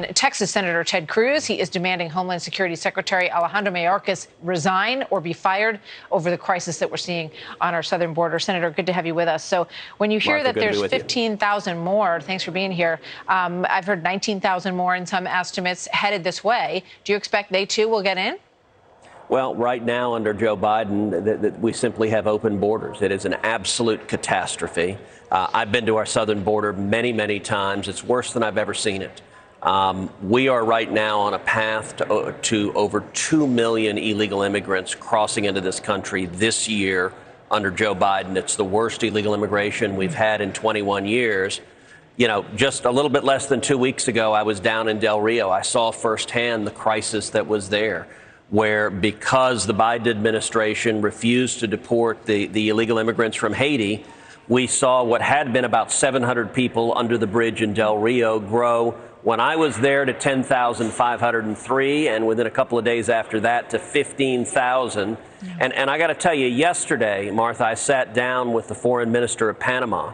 in Texas Senator Ted Cruz. He is demanding Homeland Security Secretary Alejandro Mayorkas resign or be fired over the crisis that we're seeing on our southern border. Senator, good to have you with us. So when you hear that there's 15,000 more, thanks for being here. I've heard 19,000 more in some estimates headed this way. Do you expect they too will get in? Well, right now under Joe Biden, we simply have open borders. It is an absolute catastrophe. I've been to our southern border many, many times. It's worse than I've ever seen it. We are right now on a path to over 2 million illegal immigrants crossing into this country this year under Joe Biden. It's the worst illegal immigration we've had in 21 years. You know, just a little bit less than 2 weeks ago, I was down in Del Rio. I saw firsthand the crisis that was there, where because the Biden administration refused to deport the illegal immigrants from Haiti, we saw what had been about 700 people under the bridge in Del Rio grow when I was there to 10,503, and within a couple of days after that to 15,000. And I got to tell you, yesterday, Martha, I sat down with the foreign minister of Panama,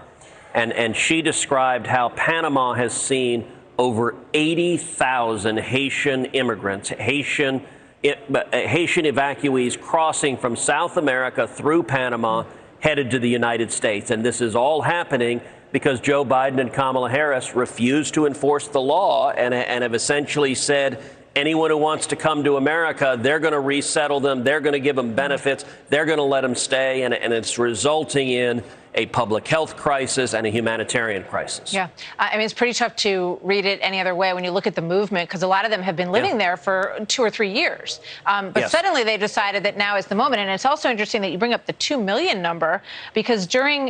and she described how Panama has seen over 80,000 Haitian immigrants, Haitian evacuees crossing from South America through Panama, headed to the United States. And this is all happening because Joe Biden and Kamala Harris refused to enforce the law and have essentially said anyone who wants to come to America, they're going to resettle them, they're going to give them benefits, they're going to let them stay, and it's resulting in a public health crisis and a humanitarian crisis. Yeah, I mean, it's pretty tough to read it any other way when you look at the movement, because a lot of them have been living there for 2 or 3 years. But suddenly they decided that now is the moment. And it's also interesting that you bring up the 2 million number, because during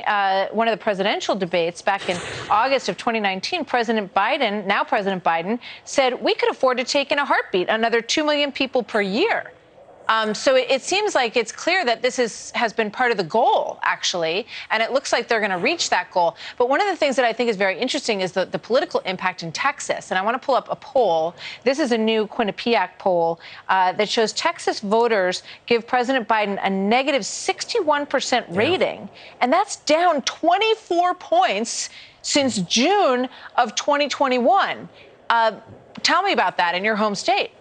one of the presidential debates back in August of 2019, President Biden said we could afford to take in a heartbeat another 2 million people per year. So it seems like it's clear that this has been part of the goal, actually, and it looks like they're going to reach that goal. But one of the things that I think is very interesting is the political impact in Texas. And I want to pull up a poll. This is a new Quinnipiac poll that shows Texas voters give President Biden a negative 61% rating, and that's down 24 points since June of 2021. Tell me about that in your home state.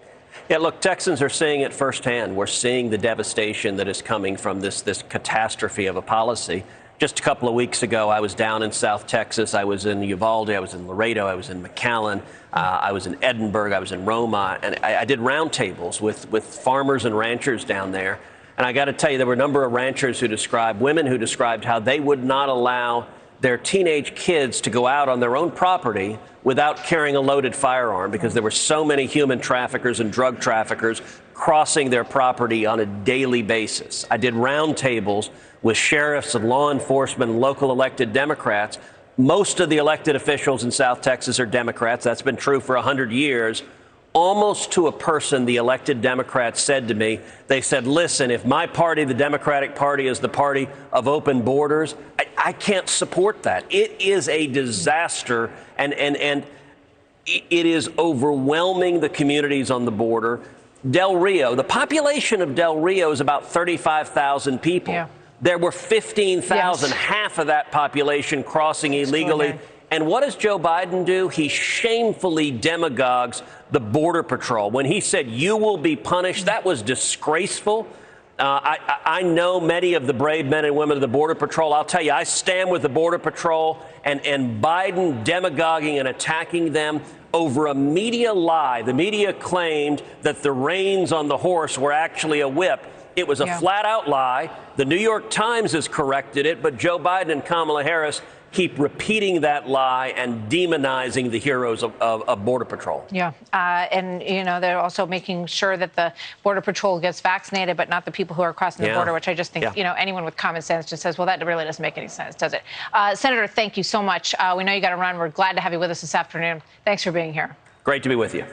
Yeah, look, Texans are seeing it firsthand. We're seeing the devastation that is coming from this catastrophe of a policy. Just a couple of weeks ago, I was down in South Texas. I was in Uvalde. I was in Laredo. I was in McCallum. I was in Edinburgh. I was in Roma. And I did roundtables with farmers and ranchers down there. And I got to tell you, there were a number of ranchers women who described how they would not allow their teenage kids to go out on their own property without carrying a loaded firearm, because there were so many human traffickers and drug traffickers crossing their property on a daily basis. I did roundtables with sheriffs and law enforcement and local elected Democrats. Most of the elected officials in South Texas are Democrats. That's been true for 100 years. Almost to a person, the elected Democrats said to me, they said, listen, if my party, the Democratic Party, is the party of open borders, I can't support that. It is a disaster, and it is overwhelming the communities on the border. Del Rio, the population of Del Rio is about 35,000 people. Yeah. There were 15,000, half of that population crossing illegally. And what does Joe Biden do? He shamefully demagogues the Border Patrol. When he said, you will be punished, that was disgraceful. I know many of the brave men and women of the Border Patrol. I'll tell you, I stand with the Border Patrol, and Biden demagoguing and attacking them over a media lie. The media claimed that the reins on the horse were actually a whip. It was a flat-out lie. The New York Times has corrected it, but Joe Biden and Kamala Harris keep repeating that lie and demonizing the heroes of Border Patrol. Yeah. And, you know, they're also making sure that the Border Patrol gets vaccinated, but not the people who are crossing the border, which I just think, you know, anyone with common sense just says, well, that really doesn't make any sense, does it? Senator, thank you so much. We know you got to run. We're glad to have you with us this afternoon. Thanks for being here. Great to be with you.